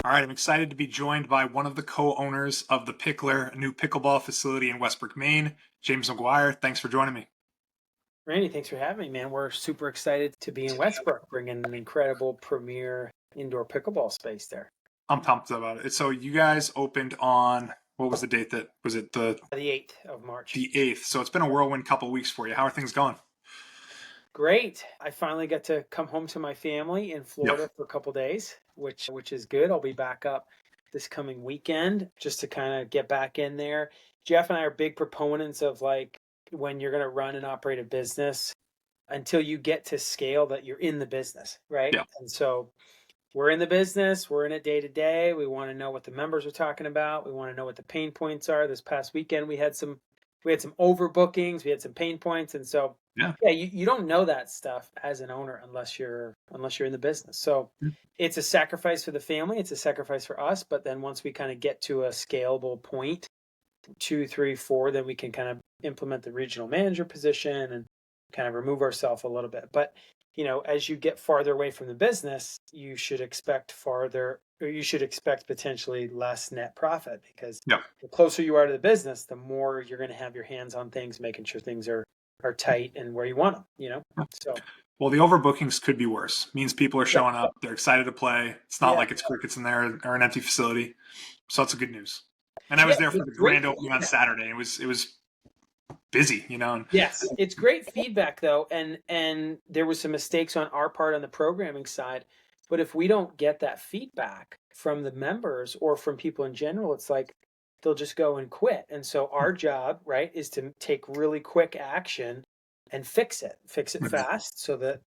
All right, I'm excited to be joined by one of the co-owners of the Pickler, a new pickleball facility in Westbrook, Maine, James McGuire. Thanks for joining me. Randy, thanks for having me, man. We're super excited to be in Westbrook, bringing an incredible premier indoor pickleball space there. I'm pumped about it. So you guys opened on, what was the date that, was it The 8th of March. the 8th? So it's been a whirlwind couple of weeks for you. How are things going? Great. I finally got to come home to my family in Yep. Florida for a couple days, which is good. I'll be back up this coming weekend just to kind of get back in there. Jeff and I are big proponents of like when you're going to run and operate a business until you get to scale that you're in the business, right? Yeah. And so we're in the business, we're in it day to day. We want to know what the members are talking about. We want to know what the pain points are. This past weekend we had some overbookings, we had some pain points. And so Yeah. yeah, you don't know that stuff as an owner unless you're in the business. So it's a sacrifice for the family, it's a sacrifice for us. But then once we kind of get to a scalable point, 2, 3, 4, then we can kind of implement the regional manager position and kind of remove ourselves a little bit. But as you get farther away from the business, you should expect potentially less net profit, because Yeah. the closer you are to the business, the more you're going to have your hands on things, making sure things are tight and where you want them. So Well, the overbookings could be worse. Means people are yeah, showing up. They're excited to play. It's not yeah, like it's crickets in there or an empty facility. So that's a good news. And I yeah, was there for it's the great grand opening on feedback. Saturday. It was busy, and Yes, it's great feedback though, and there was some mistakes on our part on the programming side, but if we don't get that feedback from the members or from people in general, it's like they'll just go and quit. And so our job, right, is to take really quick action and fix it fast so that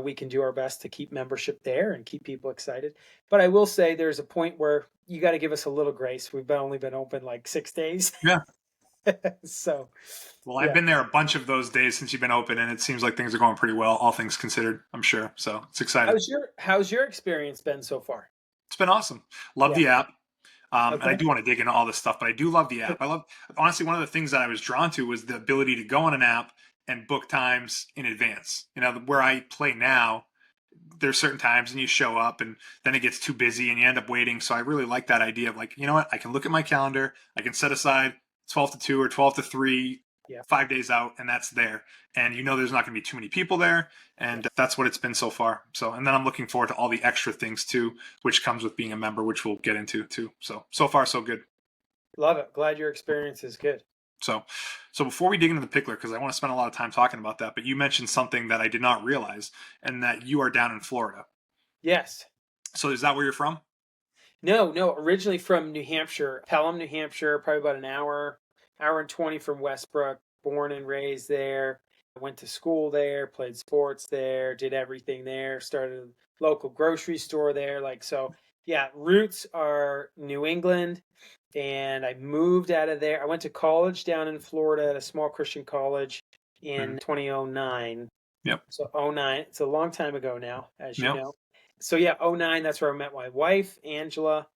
we can do our best to keep membership there and keep people excited. But I will say there's a point where you got to give us a little grace. We've only been open like 6 days. yeah. So Well, I've yeah. been there a bunch of those days since you've been open, and it seems like things are going pretty well, all things considered, I'm sure. So it's exciting. How's your experience been so far? It's been awesome. Love Yeah. the app. And I Okay. do want to dig into all this stuff, but I do love the app. I love, honestly, one of the things that I was drawn to was the ability to go on an app and book times in advance. Where I play now, there's certain times and you show up and then it gets too busy and you end up waiting. So I really like that idea of like, you know what? I can look at my calendar. I can set aside 12 to 2 or 12 to 3, Yeah. 5 days out, and that's there. And there's not going to be too many people there. And that's what it's been so far. So, and then I'm looking forward to all the extra things too, which comes with being a member, which we'll get into too. So far, so good. Love it. Glad your experience is good. So before we dig into the Pickler, because I want to spend a lot of time talking about that, but you mentioned something that I did not realize, and that you are down in Florida. Yes. So is that where you're from? No, no. Originally from New Hampshire, Pelham, New Hampshire, probably about an hour and 20 from Westbrook. Born and raised there. I went to school there, played sports there, did everything there, started a local grocery store there. Like, so yeah, roots are New England. And I moved out of there. I went to college down in Florida at a small Christian college in 2009. Yep. So '09, it's a long time ago now, as you Yep. know. So yeah, '09, that's where I met my wife, Angela.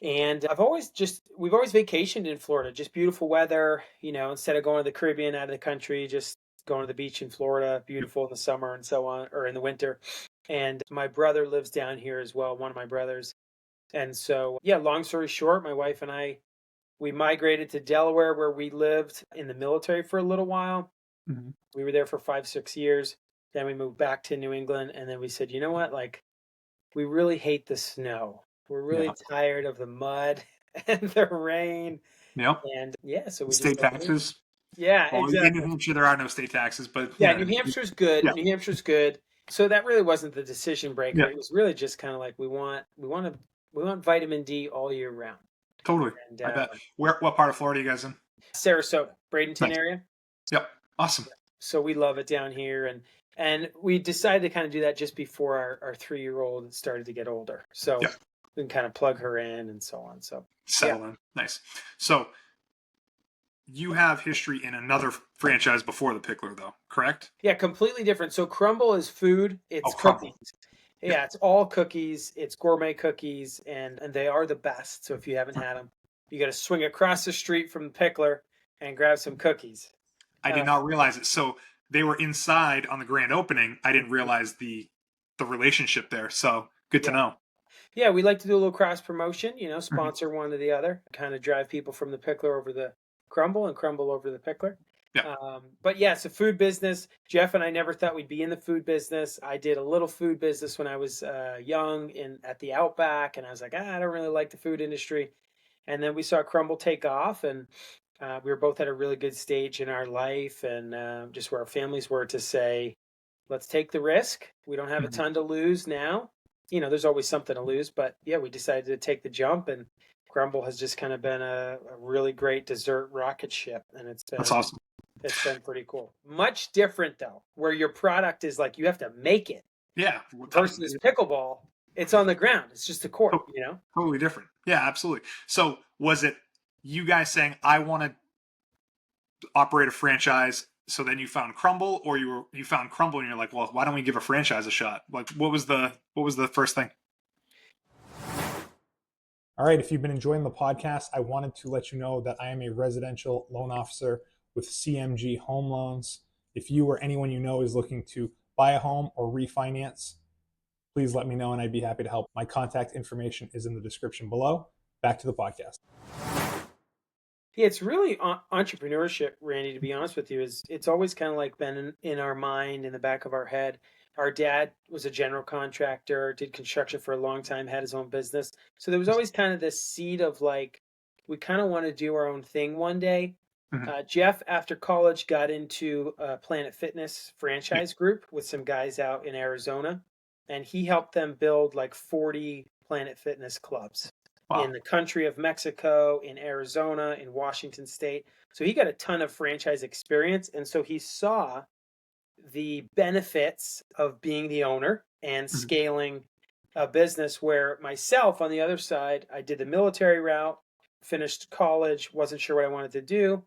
And we've always vacationed in Florida, just beautiful weather, instead of going to the Caribbean out of the country, just going to the beach in Florida, beautiful in the summer and so on, or in the winter. And my brother lives down here as well, one of my brothers. And so, yeah, long story short, my wife and I, we migrated to Delaware, where we lived in the military for a little while. Mhm. We were there for 5, 6 years. Then we moved back to New England. And then we said, you know what? Like, we really hate the snow. We're really Yeah. tired of the mud and the rain. Yep. And yeah, so we State decided, taxes. yeah, Well, in New exactly. Hampshire, there are no state taxes, but Yeah, New Hampshire's good. yeah, New Hampshire's good. So that really wasn't the decision breaker. yeah, It was really just kind of like we want vitamin D all year round. totally. And I bet. What part of Florida are you guys in? Sarasota, Bradenton Nice. area. Yep. Awesome. So we love it down here, and we decided to kind of do that just before our 3-year-old started to get older. So Yep. we can kind of plug her in and so on. So yeah. Settle in. Nice. So you have history in another franchise before the Pickler, though, correct? Yeah, completely different. So Crumble is food, Oh, it's Crumble. cookies. Yep. Yeah, it's all cookies, it's gourmet cookies, and they are the best. So if you haven't had them, you got to swing across the street from Pickler and grab some cookies. I did Uh, not realize it. So they were inside on the grand opening. I didn't realize the relationship there. So good to yeah. know. Yeah, we like to do a little cross promotion, sponsor one to the other, kind of drive people from the Pickler over the Crumble and Crumble over the Pickler. Yeah. But yeah, it's a food business. Jeff and I never thought we'd be in the food business. I did a little food business when I was young at the Outback, and I was like, I don't really like the food industry. And then we saw Crumble take off, and we were both at a really good stage in our life and just where our families were to say, let's take the risk. We don't have a ton to lose now. There's always something to lose, but yeah, we decided to take the jump, and Crumble has just kind of been a really great dessert rocket ship, and That's awesome. It's been pretty cool. Much different though, where your product is like you have to make it. Yeah. Versus pickleball, it's on the ground. It's just a court, Totally different. Yeah, absolutely. So was it you guys saying, I want to operate a franchise? So then you found Crumble, or you found Crumble and you're like, well, why don't we give a franchise a shot? Like, what was the first thing? All right, if you've been enjoying the podcast, I wanted to let you know that I am a residential loan officer with CMG Home Loans. If you or anyone you know is looking to buy a home or refinance, please let me know and I'd be happy to help. My contact information is in the description below. Back to the podcast. Yeah, it's really entrepreneurship, Randy, to be honest with you. It's always kind of like been in our mind, in the back of our head. Our dad was a general contractor, did construction for a long time, had his own business. So there was always kind of this seed of like, we kind of want to do our own thing one day. Jeff, after college, got into a Planet Fitness franchise group with some guys out in Arizona, and he helped them build like 40 Planet Fitness clubs. Wow. In the country of Mexico, in Arizona, in Washington State. So he got a ton of franchise experience. And so he saw the benefits of being the owner and scaling a business, where myself on the other side, I did the military route, finished college, wasn't sure what I wanted to do,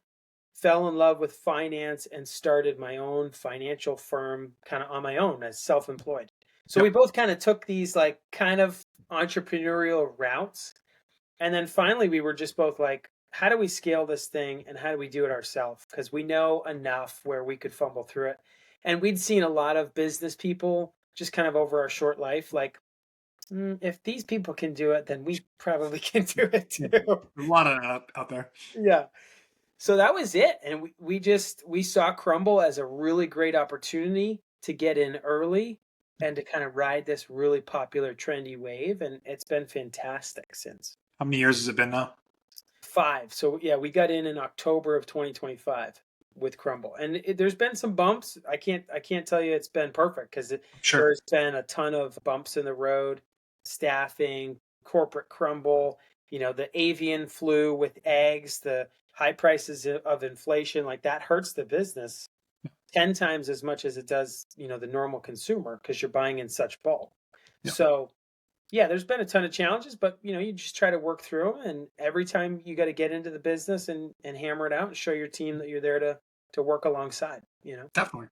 fell in love with finance and started my own financial firm kind of on my own as self-employed. So we both kind of took these like kind of entrepreneurial routes. And then finally, we were just both like, how do we scale this thing and how do we do it ourselves? Because we know enough where we could fumble through it. And we'd seen a lot of business people just kind of over our short life, like, if these people can do it, then we probably can do it too. A lot of out there. Yeah. So that was it. And we saw Crumble as a really great opportunity to get in early and to kind of ride this really popular trendy wave. And it's been fantastic since. How many years has it been now? 5. So yeah, we got in October of 2025 with Crumble, and there's been some bumps. I can't tell you it's been perfect, because there's been a ton of bumps in the road, staffing, corporate crumble, the avian flu with eggs, the high prices of inflation, like that hurts the business 10 times as much as it does, the normal consumer, because you're buying in such bulk. Yeah. So yeah, there's been a ton of challenges, but you just try to work through them. And every time you got to get into the business and hammer it out and show your team that you're there to work alongside, Definitely.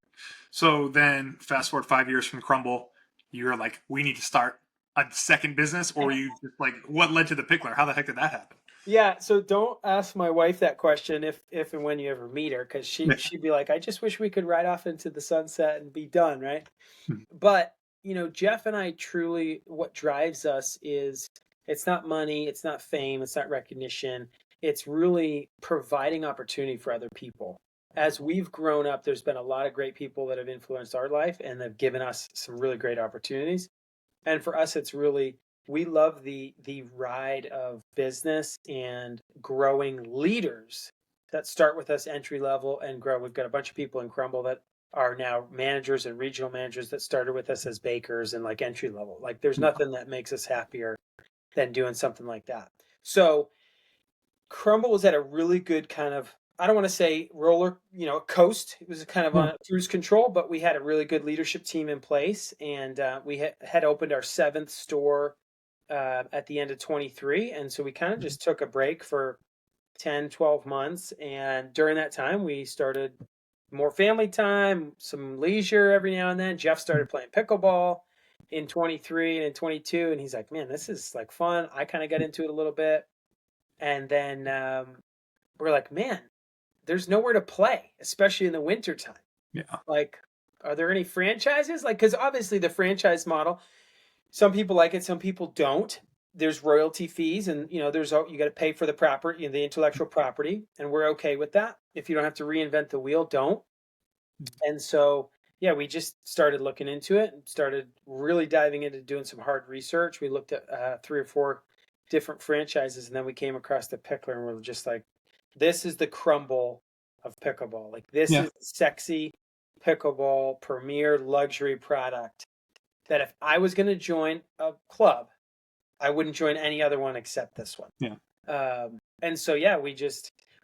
So then fast forward 5 years from Crumble, you're like, we need to start a second business, or you just like, what led to the Picklr? How the heck did that happen? Yeah. So don't ask my wife that question if and when you ever meet her, because she'd be like, I just wish we could ride off into the sunset and be done. Right. But Jeff and I truly, what drives us is, it's not money, it's not fame, it's not recognition. It's really providing opportunity for other people. As we've grown up, there's been a lot of great people that have influenced our life and have given us some really great opportunities. And for us, it's really, we love the ride of business and growing leaders that start with us entry level and grow. We've got a bunch of people in Crumble that are now managers and regional managers that started with us as bakers and like entry level. Like there's nothing that makes us happier than doing something like that. So Crumble was at a really good kind of, I don't want to say roller, coast. It was kind of on cruise control, but we had a really good leadership team in place. And we had opened our 7th store at the end of 23. And so we kind of just took a break for 10, 12 months. And during that time, we started more family time, some leisure every now and then. Jeff started playing pickleball in 23 and in 22. And he's like, man, this is like fun. I kind of got into it a little bit. And then we're like, man, there's nowhere to play, especially in the winter time. Yeah. Like, are there any franchises? Like, because obviously the franchise model, some people like it, some people don't. there's royalty fees, and you got to pay for the property, the intellectual property, and we're okay with that. If you don't have to reinvent the wheel, don't. And so, yeah, we just started looking into it and started really diving into doing some hard research. We looked at 3 or 4 different franchises, and then we came across the Pickler, and we're just like, this is the Crumble of pickleball. Like, this is sexy pickleball premier luxury product that if I was going to join a club, I wouldn't join any other one except this one. And so, yeah,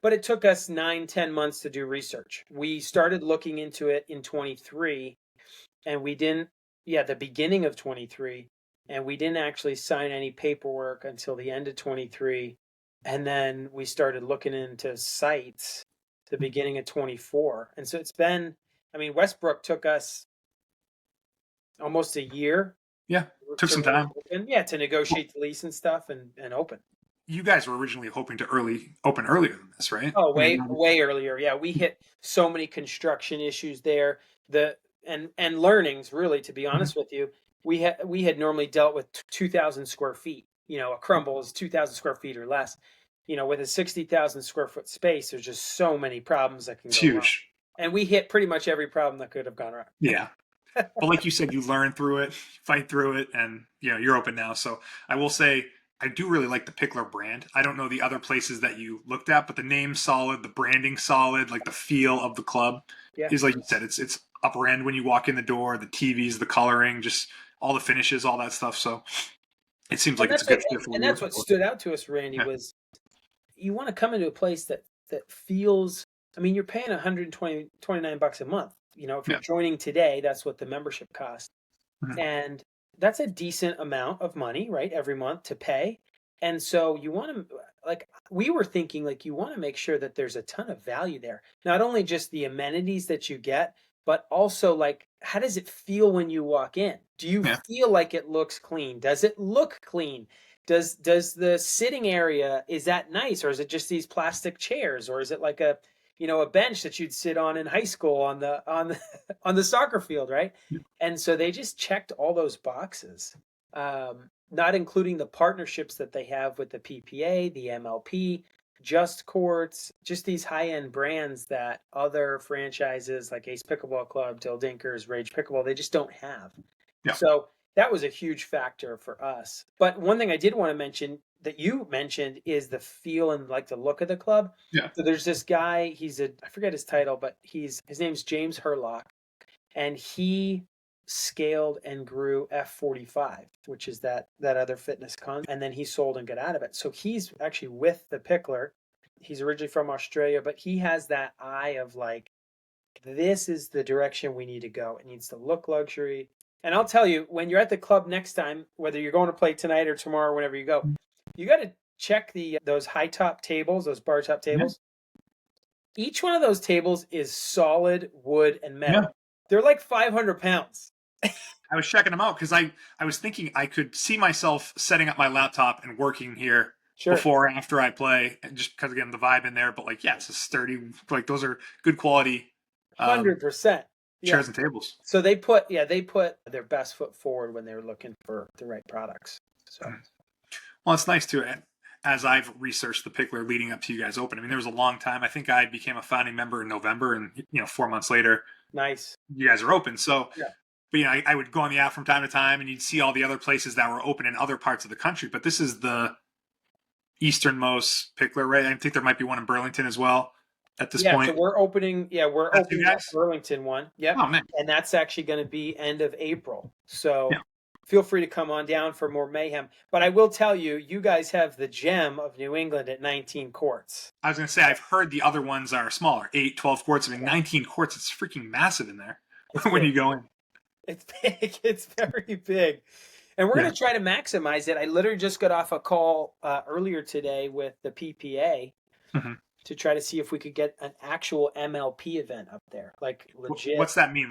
but it took us 9-10 months to do research. We started looking into it in 23, and the beginning of 23, and we didn't actually sign any paperwork until the end of 23. And then we started looking into sites the beginning of 24. And so it's been, Westbrook took us almost a year. Yeah, took some time. To negotiate the lease and stuff and open. You guys were originally hoping to open earlier than this, right? Oh, way earlier. Yeah, we hit so many construction issues there. And learnings, really, to be honest with you. We had normally dealt with 2,000 square feet. A Crumble is 2,000 square feet or less. With a 60,000 square foot space, there's just so many problems that can go wrong. Huge. And we hit pretty much every problem that could have gone wrong. Yeah. But like you said, you learn through it, fight through it, and you're open now. So I will say, I do really like the Pickler brand. I don't know the other places that you looked at, but the name's solid, the branding solid, like the feel of the club is, like you said, it's upper end when you walk in the door, the TVs, the coloring, just all the finishes, all that stuff. So it seems like it's a good fit for you. And that's what stood out to us, Randy, was you want to come into a place that feels, you're paying $129 a month. If you're joining today, that's what the membership costs. And that's a decent amount of money, right, every month to pay. And so you want to, we were thinking, you want to make sure that there's a ton of value there. Not only just the amenities that you get, but also, how does it feel when you walk in? Do you feel like it looks clean? Does it look clean? Does the sitting area, is that nice? Or is it just these plastic chairs? Or is it like a bench that you'd sit on in high school on the soccer field, right? And so they just checked all those boxes, not including the partnerships that they have with the PPA, the MLP, Just Courts, just these high-end brands that other franchises like Ace Pickleball Club, Dill Dinkers, Rage Pickleball, they just don't have. So that was a huge factor for us. But one thing I did want to mention that you mentioned is the feel and the look of the club. So there's this guy, I forget his title, but his name's James McGuire, and he scaled and grew F45, which is that other fitness con, and then he sold and got out of it. So he's actually with the Pickler. He's originally from Australia, but he has that eye of this is the direction we need to go. It needs to look luxury. And I'll tell you, when you're at the club next time, whether you're going to play tonight or tomorrow, whenever you go, you got to check those high top tables, those bar top tables. Each one of those tables is solid wood and metal. They're like 500 pounds. I was checking them out because I was thinking I could see myself setting up my laptop and working here before or after I play, just because, again, the vibe in there. But it's a sturdy, those are good quality 100%. Chairs and tables. So they put their best foot forward when they were looking for the right products. So, well, it's nice too. As I've researched the Pickler leading up to you guys open, there was a long time. I think I became a founding member in November, and 4 months later, nice, you guys are open. So, but I would go on the app from time to time, and you'd see all the other places that were open in other parts of the country. But this is the easternmost Pickler, right? I think there might be one in Burlington as well. At this point, so we're opening that Burlington one. Oh, man. And that's actually going to be end of April. So feel free to come on down for more mayhem. But I will tell you, you guys have the gem of New England at 19 courts. I was going to say, I've heard the other ones are smaller, 8, 12 courts. 19 courts, it's freaking massive in there when you go in. It's big. It's very big. And we're going to try to maximize it. I literally just got off a call earlier today with the PPA. To try to see if we could get an actual MLP event up there, legit. What's that mean?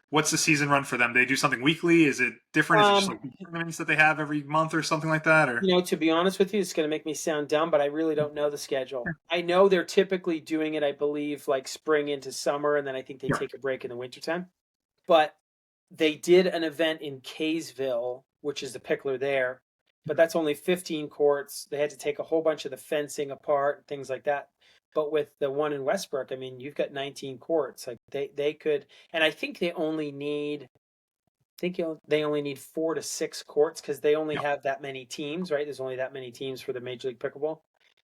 What's the season run for them? They do something weekly? Is it different? Is it just tournaments that they have every month or something like that? Or to be honest with you, it's going to make me sound dumb, but I really don't know the schedule. I know they're typically doing it, I believe, spring into summer, and then I think they take a break in the wintertime. But they did an event in Kaysville, which is the Pickler there, but that's only 15 courts. They had to take a whole bunch of the fencing apart, things like that. But with the one in Westbrook, I mean, you've got 19 courts. Like they could, and I think they only need, they only need 4 to 6 courts because they only have that many teams, right? There's only that many teams for the Major League Pickleball.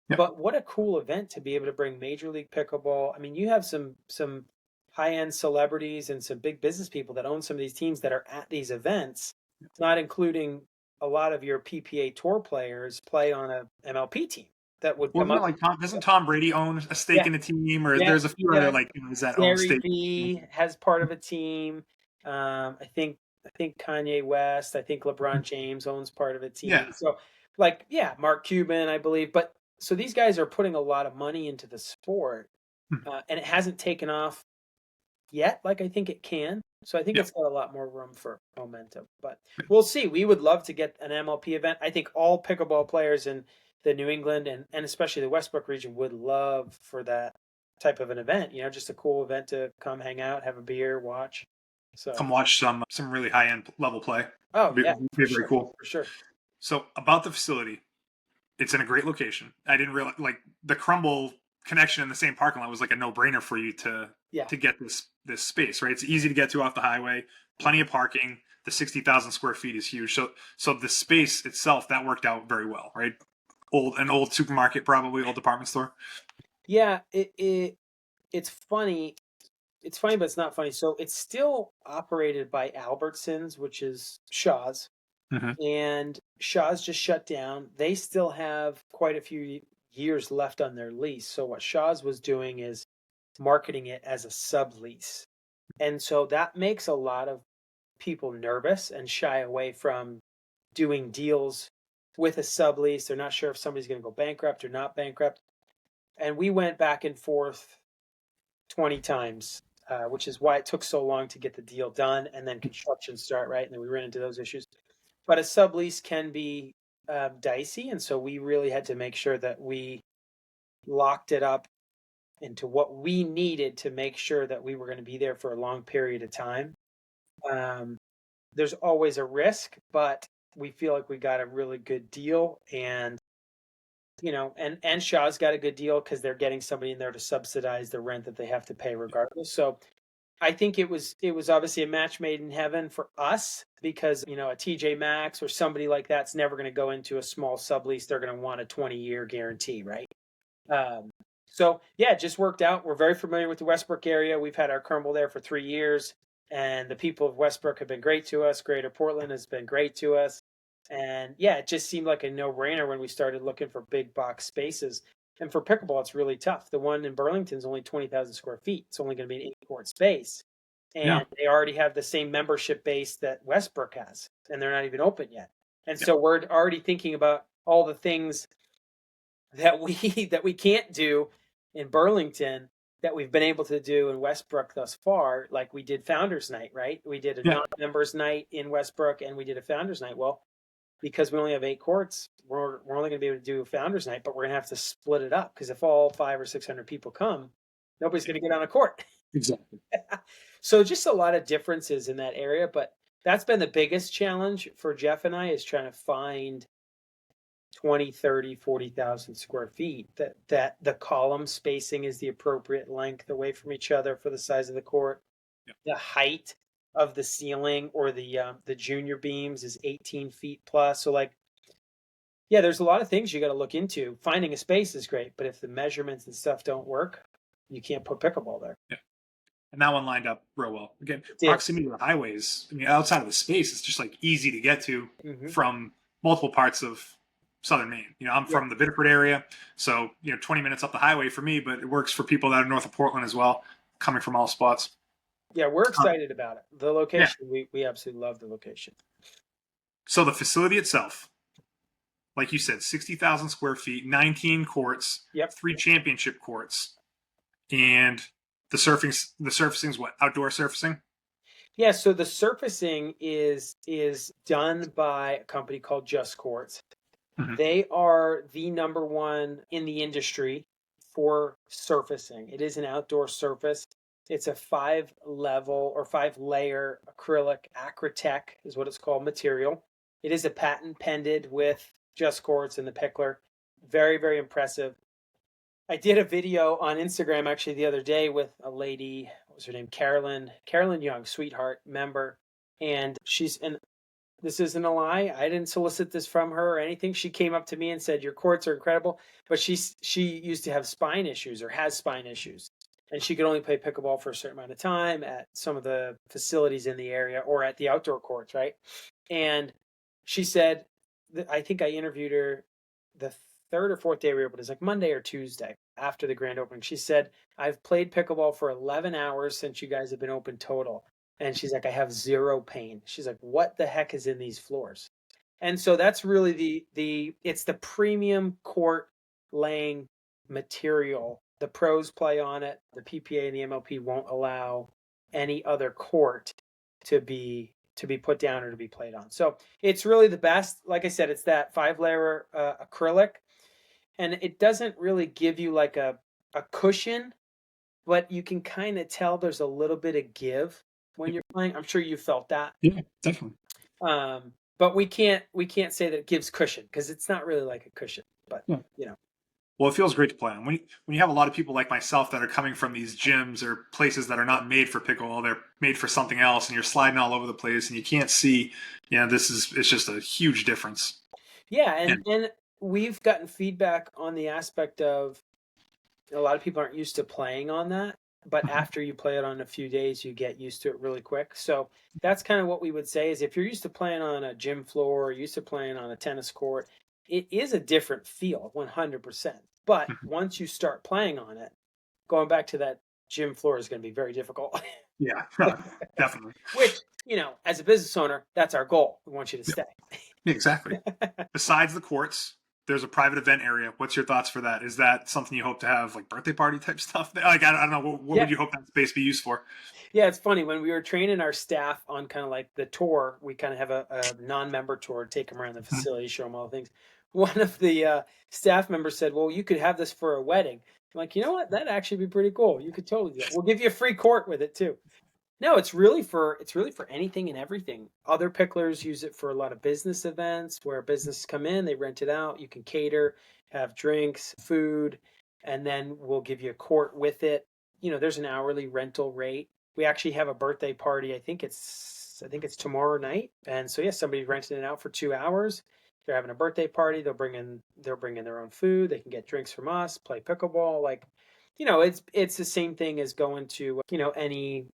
Yep. But what a cool event to be able to bring Major League Pickleball. I mean, you have some high-end celebrities and some big business people that own some of these teams that are at these events, not including a lot of your PPA Tour players play on a MLP team that would come Wasn't it up. like doesn't Tom Brady own a stake in a team, or Yeah, there's a few yeah. other like guys that own Gary stake? Vee has part of a team. I think Kanye West. I think LeBron James owns part of a team. Yeah. So, like, yeah, Mark Cuban, I believe. But so these guys are putting a lot of money into the sport, and it hasn't taken off yet, like I think it can. So I think it's got a lot more room for momentum. But we'll see. We would love to get an MLP event. I think all pickleball players in the New England and especially the Westbrook region would love for that type of an event. You know, just a cool event to come hang out, have a beer, watch. So Come watch some really high end level play. Oh, It'd yeah, be very cool. for sure. So about the facility, it's in a great location. I didn't realize like the Crumble connection in the same parking lot was like a no brainer for you to get this space, right? It's easy to get to off the highway, plenty of parking. The 60,000 square feet is huge. So the space itself, that worked out very well, right? An old supermarket, probably old department store. Yeah, it's funny. It's funny, but it's not funny. So it's still operated by Albertsons, which is Shaw's. And Shaw's just shut down. They still have quite a few years left on their lease. So what Shaw's was doing is marketing it as a sublease. And so that makes a lot of people nervous and shy away from doing deals with a sublease. They're not sure if somebody's going to go bankrupt or not bankrupt. And we went back and forth 20 times, which is why it took so long to get the deal done and then construction start, right? And then we ran into those issues. But a sublease can be dicey. And so we really had to make sure that we locked it up into what we needed to make sure that we were going to be there for a long period of time. There's always a risk, but we feel like we got a really good deal. And, you know, and Shaw's got a good deal because they're getting somebody in there to subsidize the rent that they have to pay regardless. So I think it was obviously a match made in heaven for us because, you know, a TJ Maxx or somebody like that's never going to go into a small sublease. They're going to want a 20-year guarantee, right? So yeah, it just worked out. We're very familiar with the Westbrook area. We've had our Crumble there for 3 years, and the people of Westbrook have been great to us. Greater Portland has been great to us. And yeah, it just seemed like a no-brainer when we started looking for big box spaces. And for pickleball, it's really tough. The one in Burlington is only 20,000 square feet. It's only going to be an 8-court space. And they already have the same membership base that Westbrook has, and they're not even open yet. And so we're already thinking about all the things that we can't do in Burlington that we've been able to do in Westbrook thus far. Like we did Founders Night, right? We did a non-members night in Westbrook, and we did a Founders Night. Well, because we only have 8 courts, we're only going to be able to do a Founders Night, but we're going to have to split it up because if all 500 or 600 people come, nobody's going to get on a court. Exactly. So just a lot of differences in that area, but that's been the biggest challenge for Jeff and I is trying to find 20, 30, 40,000 square feet that the column spacing is the appropriate length away from each other for the size of the court. The height of the ceiling or the junior beams is 18 feet plus. So like, yeah, there's a lot of things you got to look into. Finding a space is great, but if the measurements and stuff don't work, you can't put pickleball there. Yeah. And that one lined up real well. Again, proximity to the highways. I mean, outside of the space, it's just like easy to get to from multiple parts of southern Maine. You know, I'm from the Biddeford area, so 20 minutes up the highway for me, but it works for people that are north of Portland as well, coming from all spots. Yeah, we're excited about it. The location, we absolutely love the location. So the facility itself, like you said, 60,000 square feet, 19 courts, 3 championship courts, and the surfacing's what? Outdoor surfacing? Yeah, so the surfacing is done by a company called Just Courts. They are the number one in the industry for surfacing. It is an outdoor surface. It's a 5-level or 5-layer acrylic Acrotech is what it's called material. It is a patent pended with just courts and the Pickler. Very, very impressive. I did a video on Instagram actually the other day with a lady, what was her name? Carolyn Young, sweetheart member. And this isn't a lie. I didn't solicit this from her or anything. She came up to me and said, your courts are incredible. But she used to have spine issues or has spine issues. And she could only play pickleball for a certain amount of time at some of the facilities in the area or at the outdoor courts, right? And she said, I think I interviewed her the third or fourth day we were open. It was like Monday or Tuesday after the grand opening. She said, I've played pickleball for 11 hours since you guys have been open total. And she's like, I have zero pain. She's like, what the heck is in these floors? And so that's really it's the premium court laying material. The pros play on it. The PPA and the MLP won't allow any other court to be put down or to be played on. So it's really the best. Like I said, it's that 5-layer acrylic, and it doesn't really give you like a cushion, but you can kind of tell there's a little bit of give when you're playing. I'm sure you felt that. Yeah, definitely. But we can't say that it gives cushion because it's not really like a cushion, but Well, it feels great to play on. When you have a lot of people like myself that are coming from these gyms or places that are not made for pickleball, they're made for something else, and you're sliding all over the place, and you can't see. It's just a huge difference. Yeah, and we've gotten feedback on the aspect of a lot of people aren't used to playing on that, but after you play it on a few days, you get used to it really quick. So that's kind of what we would say is if you're used to playing on a gym floor, or used to playing on a tennis court, it is a different feel, 100%. But once you start playing on it, going back to that gym floor is going to be very difficult. Yeah, definitely. Which, as a business owner, that's our goal. We want you to stay. Exactly. Besides the courts, there's a private event area. What's your thoughts for that? Is that something you hope to have, like birthday party type stuff? Like, I don't know. What would you hope that space be used for? Yeah, it's funny. When we were training our staff on kind of like the tour, we kind of have a non-member tour, take them around the facility, show them all the things. One of the staff members said, well, you could have this for a wedding. I'm like, you know what? That'd actually be pretty cool. You could totally do that. We'll give you a free court with it too. No, it's really for anything and everything. Other picklers use it for a lot of business events where businesses come in, they rent it out. You can cater, have drinks, food, and then we'll give you a court with it. There's an hourly rental rate. We actually have a birthday party. I think it's tomorrow night. And so somebody's renting it out for 2 hours. They're having a birthday party. They'll bring in their own food. They can get drinks from us, play pickleball. Like, it's the same thing as going to, any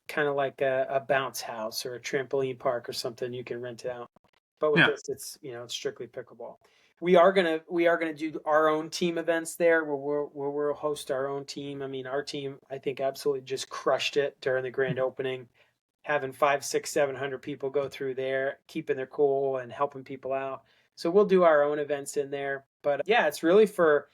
kind of like a bounce house or a trampoline park or something. You can rent it out. But with this, it's, it's strictly pickleball. We are gonna do our own team events there where we'll host our own team. I mean, our team, I think, absolutely just crushed it during the grand opening, having 500, 600, 700 people go through there, keeping their cool and helping people out. So we'll do our own events in there. But it's really for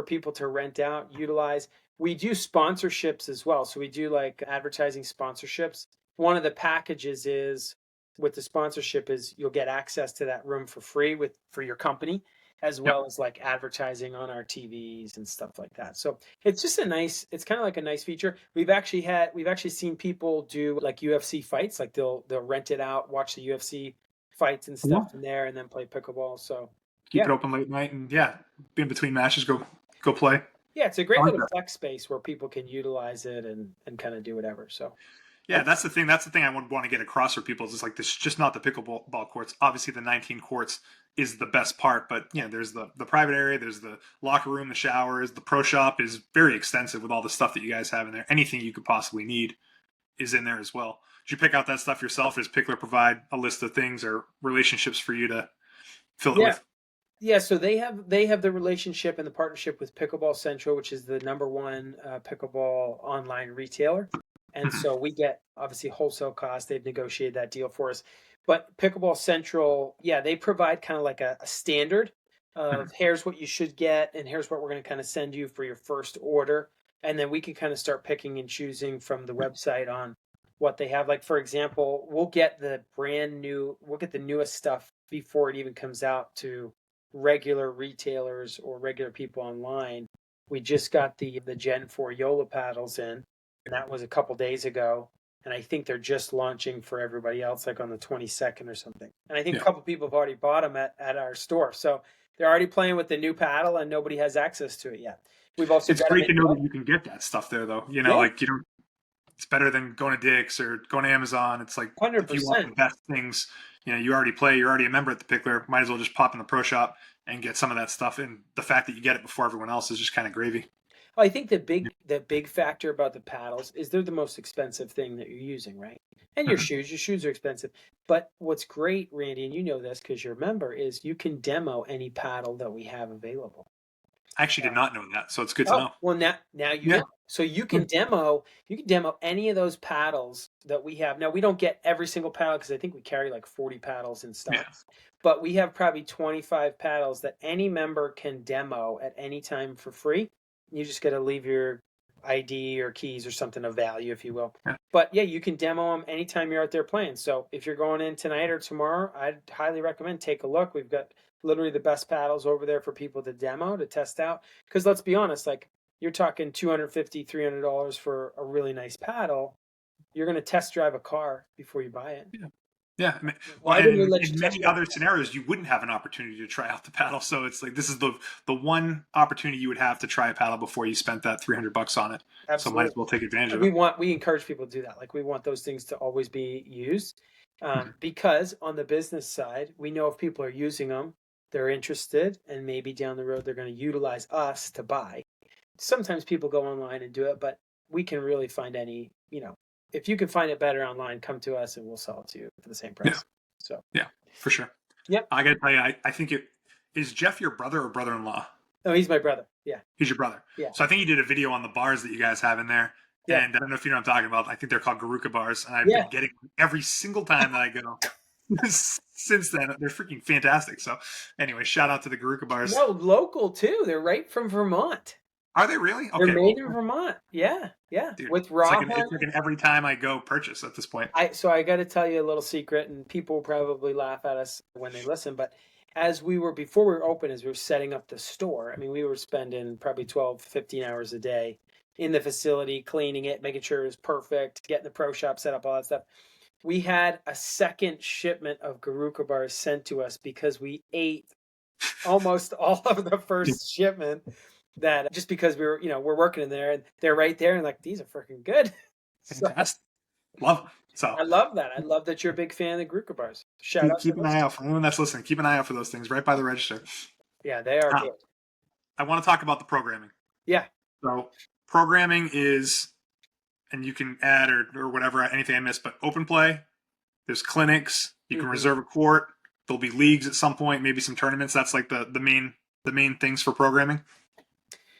people to rent out, utilize. We do sponsorships as well. So we do like advertising sponsorships. One of the packages is with the sponsorship is you'll get access to that room for free for your company, as well as like advertising on our TVs and stuff like that. So it's just it's kind of like a nice feature. We've actually seen people do like UFC fights, like they'll rent it out, watch the UFC fights and stuff in there, and then play pickleball. So keep it open late night, and in between matches, go play. Yeah, it's a great little flex space where people can utilize it and kind of do whatever. So that's the thing. That's the thing I would want to get across for people. Is like this is just not the pickleball courts. Obviously, the 19 courts is the best part, but there's the private area, there's the locker room, the showers, the pro shop is very extensive with all the stuff that you guys have in there. Anything you could possibly need is in there as well. Did you pick out that stuff yourself? Does Picklr provide a list of things or relationships for you to fill it with? Yeah, so they have the relationship and the partnership with Pickleball Central, which is the #1 pickleball online retailer. And so we get obviously wholesale costs. They've negotiated that deal for us. But Pickleball Central, they provide kind of like a standard of here's what you should get and here's what we're going to kind of send you for your first order. And then we can kind of start picking and choosing from the website on what they have. Like, for example, we'll get the newest stuff before it even comes out to regular retailers or regular people online. We just got the Gen 4 Yola paddles in, and that was a couple days ago. And I think they're just launching for everybody else, like on the 22nd or something. And I think Yeah. a couple people have already bought them at our store. So they're already playing with the new paddle, and nobody has access to it yet. We've also It's got them great to in know Europe. that you can get that stuff there, though. You know, Yeah. like you don't. It's better than going to Dick's or going to Amazon. It's like if you want the 100%. best things, you know, you already play, you're already a member at the Pickler. Might as well just pop in the pro shop and get some of that stuff. And the fact that you get it before everyone else is just kind of gravy. Well, I think the big factor about the paddles is they're the most expensive thing that you're using, right? And your shoes are expensive. But what's great, Randy, and you know this because you're a member, is you can demo any paddle that we have available. I actually did not know that, so it's good to know. Well, now you Yeah. know. So you can demo any of those paddles that we have. Now we don't get every single paddle because I think we carry like 40 paddles in stock. Yeah. But we have probably 25 paddles that any member can demo at any time for free. You just got to leave your ID or keys or something of value, if you will. Yeah. But yeah, you can demo them anytime you're out there playing. So if you're going in tonight or tomorrow, I'd highly recommend take a look. We've got literally the best paddles over there for people to demo, to test out. Because let's be honest, like you're talking $250, $300 for a really nice paddle. You're going to test drive a car before you buy it. Yeah. Yeah, I mean, Why well, wouldn't we and let you in test many drive? other scenarios, you wouldn't have an opportunity to try out the paddle. So it's like this is the one opportunity you would have to try a paddle before you spent that $300 on it. Absolutely. So might as well take advantage of it. We encourage people to do that. Like we want those things to always be used, because on the business side, we know if people are using them, they're interested, and maybe down the road they're going to utilize us to buy. Sometimes people go online and do it, but we can really find any. If you can find it better online, come to us and we'll sell it to you for the same price. Yeah. So yeah, for sure. Yep. I got to tell you, I think is Jeff your brother or brother-in-law? Oh, he's my brother. Yeah. He's your brother. Yeah. So I think he did a video on the bars that you guys have in there. Yeah. And I don't know if you know what I'm talking about. I think they're called Garuka bars. And I've been getting every single time that I go. Since then, they're freaking fantastic. So anyway, shout out to the Garuka bars. No, local too. They're right from Vermont. Are they really? Okay. They're made in Vermont. Yeah. Dude, with raw. It's like an every time I go purchase at this point. So I got to tell you a little secret, and people will probably laugh at us when they listen. But before we were open, as we were setting up the store, I mean, we were spending probably 12, 15 hours a day in the facility, cleaning it, making sure it was perfect, getting the pro shop set up, all that stuff. We had a second shipment of Garuka bars sent to us because we ate almost all of the first shipment. That just because we're working in there and they're right there and like, these are freaking good. Fantastic. Love them. So I love that. I love that you're a big fan of the Garuka bars. Shout out. Keep an eye out for anyone that's listening. Keep an eye out for those things right by the register. Yeah, they are good. I want to talk about the programming. Yeah. So programming is, and you can add or whatever, anything I missed, but open play. There's clinics. You can reserve a court. There'll be leagues at some point, maybe some tournaments. That's like the main things for programming.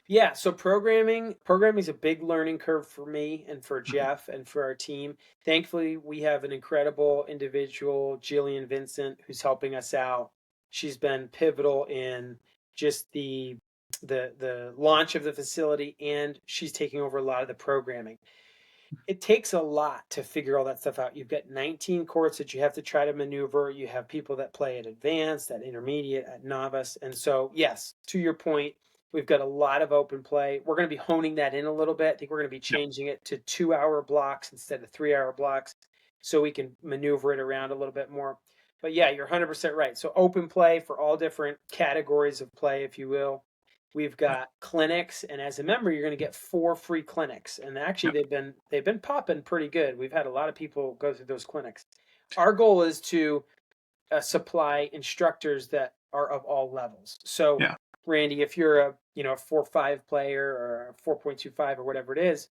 Yeah, so programming is a big learning curve for me and for Jeff and for our team. Thankfully, we have an incredible individual, Jillian Vincent, who's helping us out. She's been pivotal in just the launch of the facility, and she's taking over a lot of the programming. It takes a lot to figure all that stuff out. You've got 19 courts that you have to try to maneuver. You have people that play at advanced, at intermediate, at novice. And so, yes, to your point, we've got a lot of open play. We're going to be honing that in a little bit. I think we're going to be changing it to 2-hour blocks instead of 3-hour blocks so we can maneuver it around a little bit more. But yeah, you're 100% right. So open play for all different categories of play, if you will. We've got clinics, and as a member, you're going to get 4 free clinics. And actually, they've been popping pretty good. We've had a lot of people go through those clinics. Our goal is to supply instructors that are of all levels. So Randy, if you're a 4.5 player or a 4.25 or whatever it is,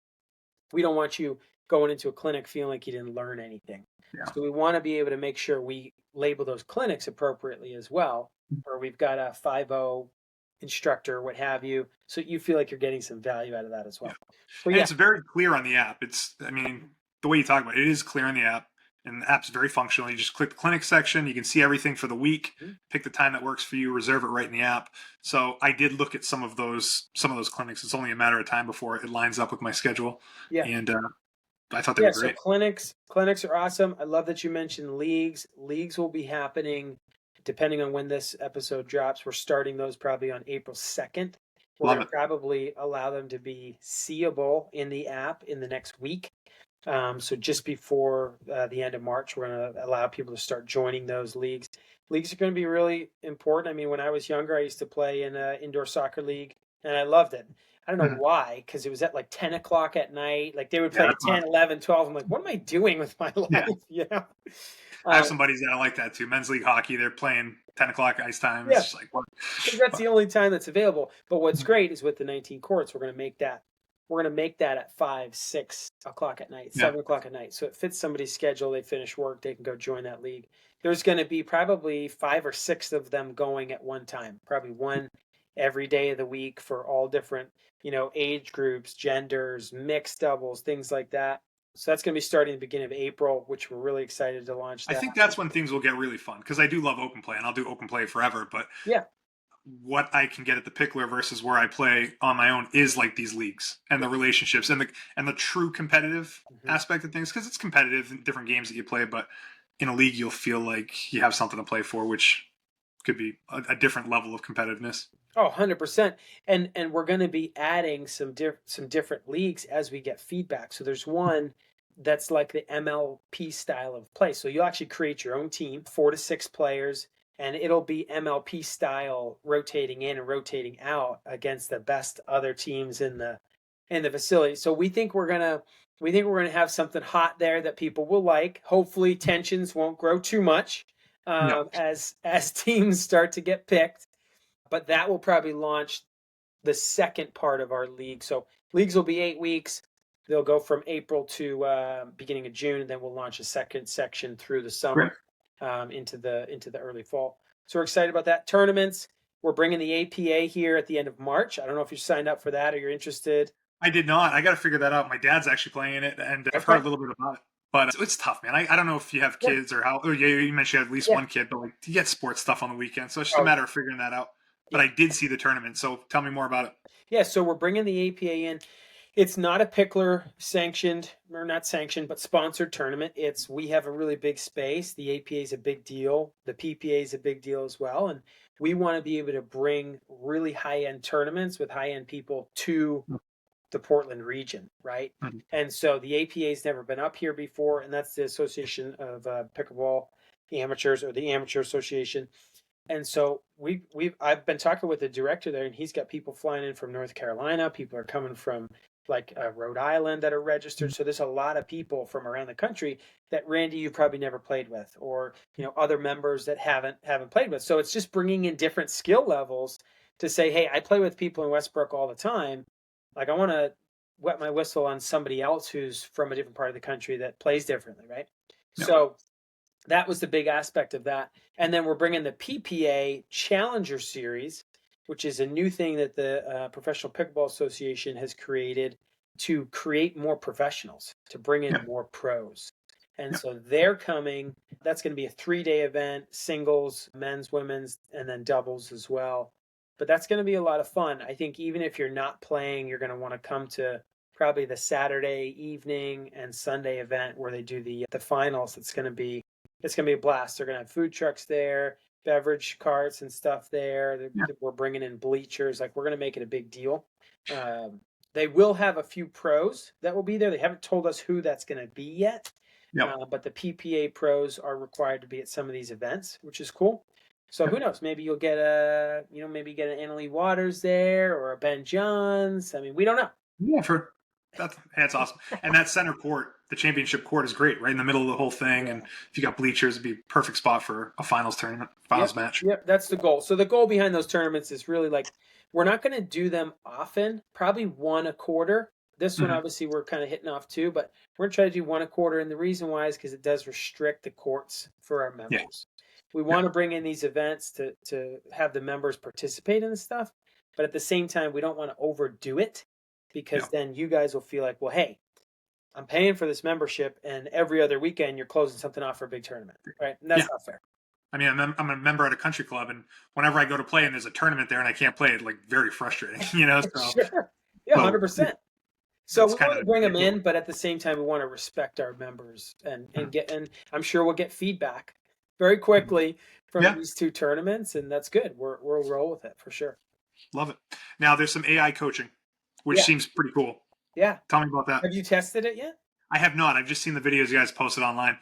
we don't want you going into a clinic feeling like you didn't learn anything. Yeah. So we want to be able to make sure we label those clinics appropriately as well, where we've got a 5.0 instructor, what have you, so you feel like you're getting some value out of that as well. Yeah. And it's very clear on the app. The way you talk about it is clear on the app. And the app's very functional. You just click the clinic section. You can see everything for the week. Pick the time that works for you. Reserve it right in the app. So I did look at some of those clinics. It's only a matter of time before it lines up with my schedule. Yeah. And I thought they were great. So clinics are awesome. I love that you mentioned leagues. Leagues will be happening depending on when this episode drops. We're starting those probably on April 2nd. We're going to probably allow them to be seeable in the app in the next week. So just before the end of March, we're going to allow people to start joining those leagues. Leagues are going to be really important. I mean, when I was younger, I used to play in an indoor soccer league, and I loved it. I don't know Mhm. why, because it was at like 10 o'clock at night. Like they would Yeah, play at that's fun. 10, 11, 12. I'm like, what am I doing with my life? Yeah. You know? I have Um, some buddies that I like that too. Men's league hockey, they're playing 10 o'clock ice time. It's yeah, just like, what? because that's But, the only time that's available. But what's Mhm. great is with the 19 courts, we're going to make that at 5, 6 o'clock at night, yeah. 7 o'clock at night. So it fits somebody's schedule. They finish work, they can go join that league. There's going to be probably 5 or 6 of them going at one time, probably one every day of the week for all different, age groups, genders, mixed doubles, things like that. So that's going to be starting at the beginning of April, which we're really excited to launch I that. think that's when things will get really fun because I do love open play and I'll do open play forever. But Yeah. what I can get at the Pickler versus where I play on my own is like these leagues and the relationships and the true competitive Mhm. aspect of things because it's competitive in different games that you play, but in a league you'll feel like you have something to play for, which could be a different level of competitiveness. Oh, 100%. And we're going to be adding some different leagues as we get feedback. So there's one that's like the MLP style of play. So you'll actually create your own team, 4 to 6 players, and it'll be MLP style, rotating in and rotating out against the best other teams in the facility. So we think we're gonna have something hot there that people will like. Hopefully tensions won't grow too much Yeah. as teams start to get picked, but that will probably launch the second part of our league. So leagues will be 8 weeks. They'll go from April to beginning of June, and then we'll launch a second section through the Great. summer into the early fall. So we're excited about that. Tournaments. We're bringing the APA here at the end of March. I don't know if you signed up for that or you're interested. I did not. I got to figure that out. My dad's actually playing it, and I've heard Okay. a little bit about it. But it's tough, man. I don't know if you have Yeah. kids or how. Oh, yeah, you mentioned you have at least Yeah. one kid, but like you get sports stuff on the weekend, so it's just a Oh, matter of figuring that out. But yeah. I did see the tournament, so tell me more about it. Yeah. So we're bringing the APA in. It's not a Picklr sanctioned, or not sanctioned, but sponsored tournament. We have a really big space. The APA is a big deal. The PPA is a big deal as well. And we want to be able to bring really high-end tournaments with high-end people to the Portland region, right? Mhm. And so the APA has never been up here before, and that's the Association of Pickleball Amateurs, or the Amateur Association. And so I've been talking with the director there, and he's got people flying in from North Carolina. People are coming from like Rhode Island that are registered. So there's a lot of people from around the country that, Randy, you probably never played with, or other members that haven't played with. So it's just bringing in different skill levels to say, hey, I play with people in Westbrook all the time. Like I want to wet my whistle on somebody else who's from a different part of the country that plays differently, right? Yeah. So that was the big aspect of that. And then we're bringing the PPA Challenger Series, which is a new thing that the Professional Pickleball Association has created to create more professionals, to bring in Yeah. more pros. And Yeah. so they're coming. That's going to be a 3-day event, singles, men's, women's, and then doubles as well. But that's going to be a lot of fun. I think even if you're not playing, you're going to want to come to probably the Saturday evening and Sunday event where they do the finals. It's going to be a blast. They're going to have food trucks there, beverage carts and stuff there. Yeah. We're bringing in bleachers. Like we're going to make it a big deal. They will have a few pros that will be there. They haven't told us who that's going to be yet. Yeah. But the PPA pros are required to be at some of these events, which is cool. So who knows? Maybe you'll get maybe get an Annalie Waters there, or a Ben Johns. I mean, we don't know. Yeah, that's awesome. And that center court, the championship court, is great, right in the middle of the whole thing. Yeah. And if you got bleachers, it'd be a perfect spot for a finals match. Yep, that's the goal. So the goal behind those tournaments is really like, we're not going to do them often, probably one a quarter. This one, Mhm. obviously, we're kind of hitting off too, but we're going to try to do one a quarter. And the reason why is because it does restrict the courts for our members. We want to bring in these events to have the members participate in the stuff, but at the same time, we don't want to overdo it, because then you guys will feel like, well, hey, I'm paying for this membership, and every other weekend you're closing something off for a big tournament, right? And that's not fair. I mean, I'm a member at a country club, and whenever I go to play and there's a tournament there and I can't play, it's like very frustrating, So, Sure. Yeah, 100%. So we want to bring them in, but at the same time, we want to respect our members and I'm sure we'll get feedback very quickly from these two tournaments, and that's good. We'll roll with it for sure. Love it. Now there's some AI coaching, which seems pretty cool. Yeah. Tell me about that. Have you tested it yet? I have not. I've just seen the videos you guys posted online.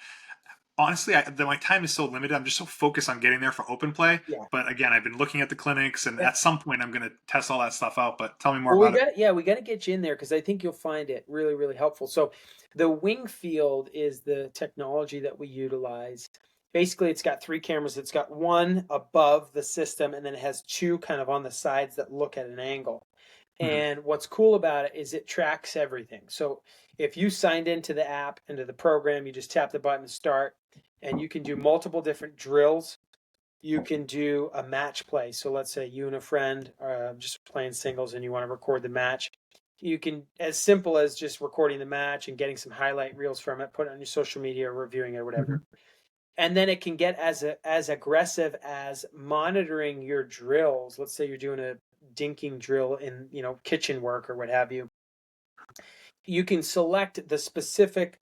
Honestly, my time is so limited. I'm just so focused on getting there for open play. Yeah. But again, I've been looking at the clinics, and Yeah. at some point, I'm going to test all that stuff out. But tell me more Well, about it. we got to get you in there because I think you'll find it really, really helpful. So, the WingField is the technology that we utilize. Basically, it's got 3 cameras. It's got one above the system, and then it has 2 kind of on the sides that look at an angle. Mhm. And what's cool about it is it tracks everything. So, if you signed into the app, into the program, you just tap the button to start, and you can do multiple different drills. You can do a match play. So let's say you and a friend are just playing singles and you want to record the match. You can, as simple as just recording the match and getting some highlight reels from it, put it on your social media or reviewing it or whatever. And then it can get as aggressive as monitoring your drills. Let's say you're doing a dinking drill in, kitchen work or what have you. You can select the specific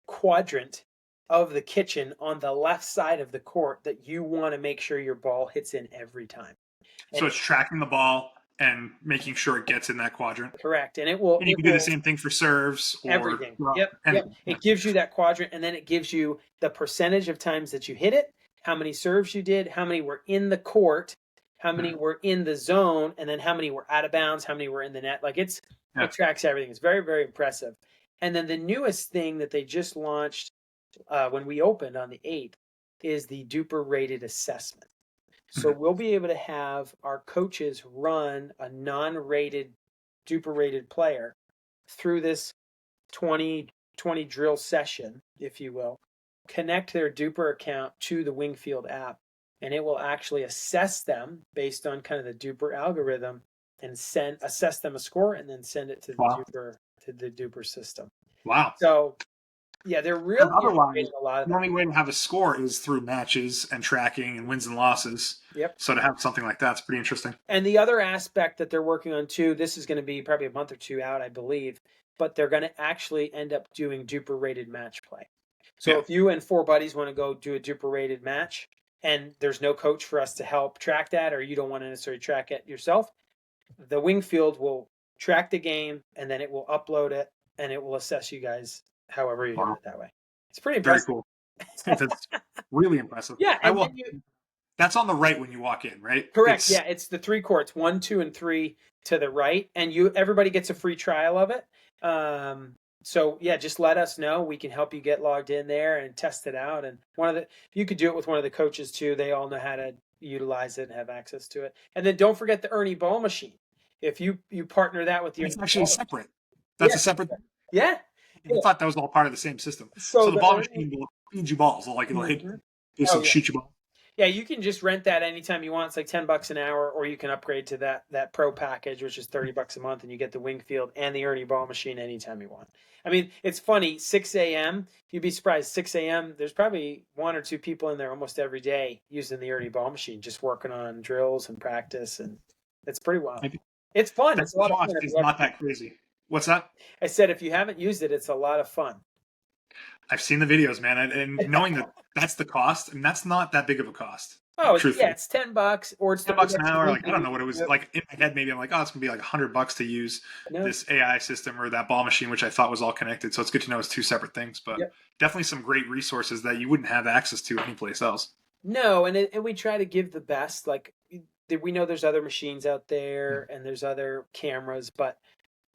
quadrant of the kitchen on the left side of the court that you want to make sure your ball hits in every time. So it's tracking the ball and making sure it gets in that quadrant. Correct. And it will. And you can do the same thing for serves or everything. Yep. It gives you that quadrant, and then it gives you the percentage of times that you hit it, how many serves you did, how many were in the court, how many were in the zone, and then how many were out of bounds, how many were in the net. Like it tracks everything. It's very, very impressive. And then the newest thing that they just launched when we opened on the 8th is the Duper rated assessment. So we'll be able to have our coaches run a non-rated, Duper rated player through this 20 drill session, if you will, connect their Duper account to the WingField app, and it will actually assess them based on kind of the Duper algorithm and assess them a score and then send it to the Duper system. Wow. So yeah, they're really otherwise a lot of the only way to have a score is through matches and tracking and wins and losses. Yep. So to have something like that's pretty interesting. And the other aspect that they're working on too, this is going to be probably a month or 2 out, I believe, but they're going to actually end up doing Duper rated match play. So if you and 4 buddies want to go do a Duper rated match and there's no coach for us to help track that, or you don't want to necessarily track it yourself, the WingField will track the game and then it will upload it and it will assess you guys however you're doing it that way. It's pretty impressive. Very cool. That's really impressive. Yeah. That's on the right when you walk in, right? Correct. It's the 3 courts, 1, 2, and 3 to the right, and everybody gets a free trial of it. So yeah, just let us know. We can help you get logged in there and test it out. And you could do it with one of the coaches too. They all know how to utilize it and have access to it. And then don't forget the Ernie ball machine. If you partner that with it's actually separate. That's a separate. Yeah. I thought that was all part of the same system. So the ball machine will feed you balls. Like it'll hit, basically shoot you ball. Yeah, you can just rent that anytime you want. It's like $10 an hour, or you can upgrade to that pro package, which is $30 a month, and you get the WingField and the Ernie ball machine anytime you want. I mean, it's funny. 6 a.m. You'd be surprised. 6 a.m. There's probably 1 or 2 people in there almost every day using the Ernie ball machine, just working on drills and practice, and it's pretty wild. It's fun. It's a lot of fun. It's not that crazy. What's that? I said if you haven't used it, it's a lot of fun. I've seen the videos, man, and knowing that that's the cost, and that's not that big of a cost. Oh, it's $10, or it's $10 an hour. Like I don't know what it was like in my head. Maybe I'm like, oh, it's gonna be like $100 to use this AI system or that ball machine, which I thought was all connected. So it's good to know it's 2 separate things, but definitely some great resources that you wouldn't have access to anyplace else. No, and we try to give the best. Like we know there's other machines out there and there's other cameras, but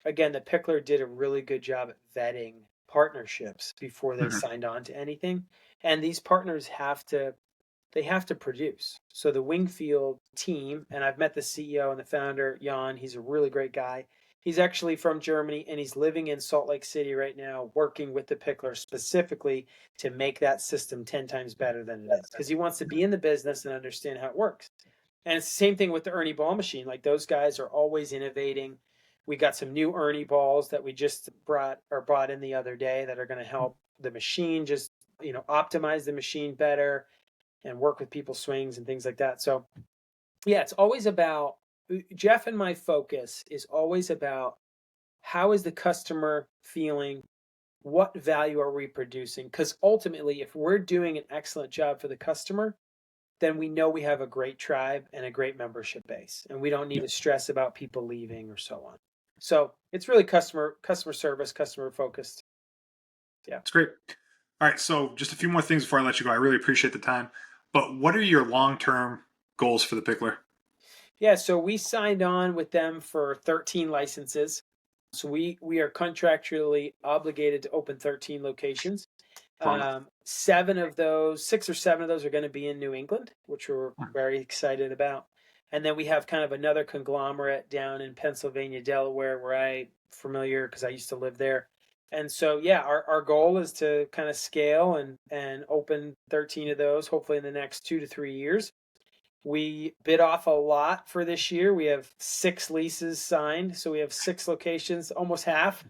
again, the Picklr did a really good job at vetting partnerships before they signed on to anything. And these partners have to produce. So the WingField team, and I've met the CEO and the founder, Jan, he's a really great guy. He's actually from Germany and he's living in Salt Lake City right now, working with the Picklr specifically to make that system 10 times better than it is. Because he wants to be in the business and understand how it works. And it's the same thing with the Ernie ball machine. Like those guys are always innovating. We got some new Ernie balls that we just brought in the other day that are going to help the machine just, optimize the machine better and work with people's swings and things like that. So yeah, it's always about, Jeff and my focus is always about how is the customer feeling? What value are we producing? Because ultimately, if we're doing an excellent job for the customer, then we know we have a great tribe and a great membership base, and we don't need to stress about people leaving or so on. So it's really customer service, customer focused. Yeah. It's great. All right, so just a few more things before I let you go. I really appreciate the time. But what are your long-term goals for the Pickler? Yeah, so we signed on with them for 13 licenses. So we are contractually obligated to open 13 locations. Fun. 6 or 7 of those are going to be in New England, which we're very excited about. And then we have kind of another conglomerate down in Pennsylvania, Delaware, where I'm familiar because I used to live there. And so, yeah, our goal is to kind of scale and open 13 of those, hopefully in the next 2 to 3 years. We bid off a lot for this year. We have 6 leases signed. So we have 6 locations, almost half,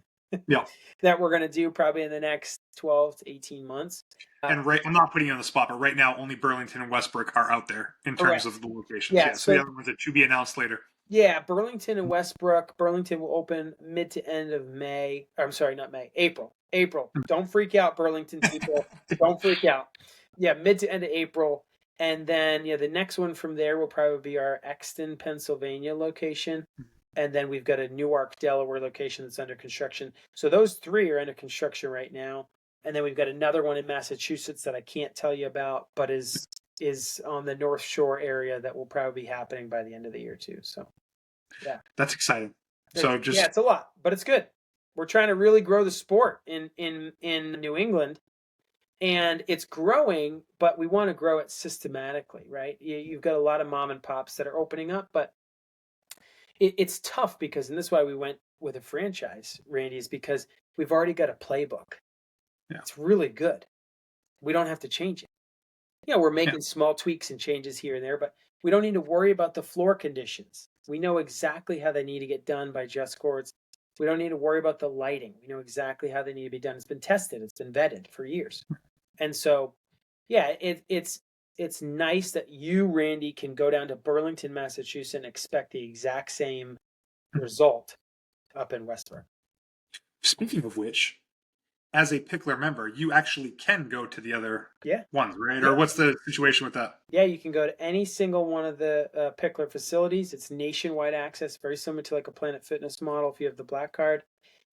Yeah. that we're going to do probably in the next 12 to 18 months. And I'm not putting you on the spot, but right now only Burlington and Westbrook are out there in terms Correct. of the locations. Yeah, So the other ones are to be announced later. Yeah, Burlington and Westbrook. Burlington will open mid to end of May. I'm sorry, not May. April. April. Don't freak out, Burlington people. Don't freak out. Yeah, mid to end of April. And then, the next one from there will probably be our Exton, Pennsylvania location. And then we've got a Newark, Delaware location that's under construction. So those 3 are under construction right now. And then we've got another one in Massachusetts that I can't tell you about, but is on the North Shore area that will probably be happening by the end of the year too. So, yeah, That's exciting. So it's a lot, but it's good. We're trying to really grow the sport in New England, and it's growing, but we want to grow it systematically, right? You've got a lot of mom and pops that are opening up, but it's tough because, and this is why we went with a franchise, Randy, is because we've already got a playbook. Yeah. It's really good. We don't have to change it. We're making small tweaks and changes here and there, but we don't need to worry about the floor conditions. We know exactly how they need to get done by Just Courts. We don't need to worry about the lighting. We know exactly how they need to be done. It's been tested. It's been vetted for years. And so, yeah, it's nice that you, Randy, can go down to Burlington, Massachusetts and expect the exact same result up in Westbrook. Speaking of which, as a Picklr member, you actually can go to the other ones, right? Yeah. Or what's the situation with that? Yeah, you can go to any single one of the Picklr facilities. It's nationwide access, very similar to like a Planet Fitness model if you have the Black Card.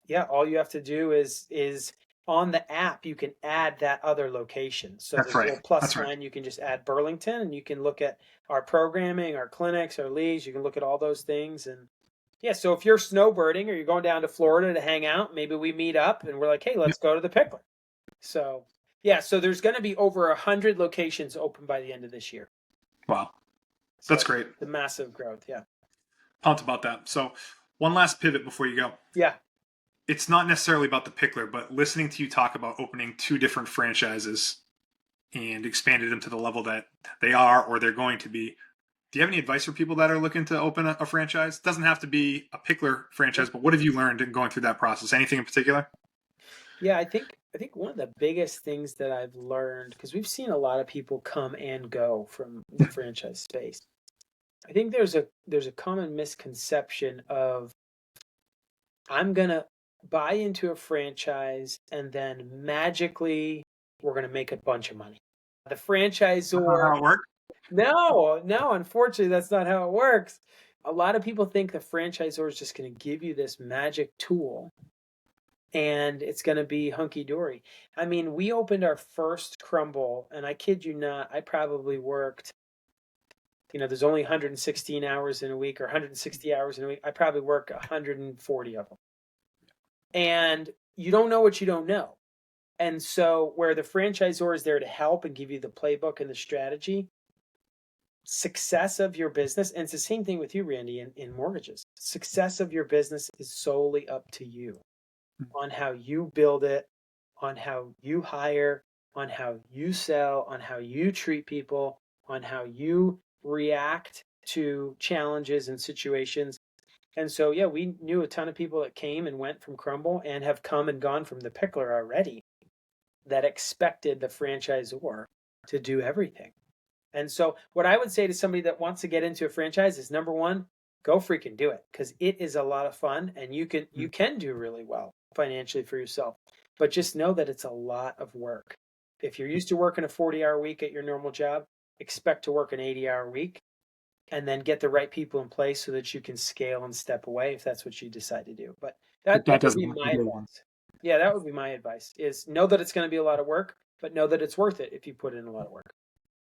Yeah, all you have to do is on the app, you can add that other location. So That's there's a right. little plus That's sign. right. You can just add Burlington, and you can look at our programming, our clinics, our leagues. You can look at all those things. And yeah, so if you're snowbirding or you're going down to Florida to hang out, maybe we meet up and we're like, hey, let's go to the Pickler. So yeah, so there's going to be over 100 locations open by the end of this year. Wow. That's great. The massive growth, yeah. Pumped about that. So one last pivot before you go. Yeah. It's not necessarily about the Pickler, but listening to you talk about opening 2 different franchises and expanded them to the level that they are or they're going to be. Do you have any advice for people that are looking to open a franchise? It doesn't have to be a Pickler franchise, but what have you learned in going through that process? Anything in particular? Yeah, I think one of the biggest things that I've learned, because we've seen a lot of people come and go from the franchise space. I think there's a common misconception of I'm gonna buy into a franchise and then magically we're gonna make a bunch of money. The franchisor. How it works? No, unfortunately, that's not how it works. A lot of people think the franchisor is just going to give you this magic tool and it's going to be hunky-dory. I mean, we opened our first Crumble, and I kid you not, I probably worked, there's only 116 hours in a week or 160 hours in a week. I probably work 140 of them. And you don't know what you don't know. And so where the franchisor is there to help and give you the playbook and the strategy, success of your business, and it's the same thing with you, Randy, in mortgages. Success of your business is solely up to you on how you build it, on how you hire, on how you sell, on how you treat people, on how you react to challenges and situations. And so, yeah, we knew a ton of people that came and went from Crumble and have come and gone from the Pickler already that expected the franchisor to do everything. And so what I would say to somebody that wants to get into a franchise is, number one, go freaking do it, because it is a lot of fun and you can do really well financially for yourself. But just know that it's a lot of work. If you're used to working a 40-hour week at your normal job, expect to work an 80-hour week and then get the right people in place so that you can scale and step away if that's what you decide to do. But that would be my advice. Yeah, that would be my advice, is know that it's going to be a lot of work, but know that it's worth it if you put in a lot of work.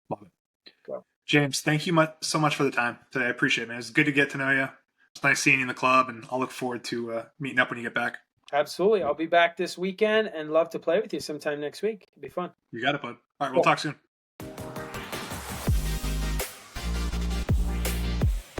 Love it. Go. James, thank you so much for the time today. I appreciate it, man. It's good to get to know you. It's nice seeing you in the club, and I'll look forward to meeting up when you get back. Absolutely. I'll be back this weekend and love to play with you sometime next week. It'd be fun. You got it, bud. All right, we'll talk soon.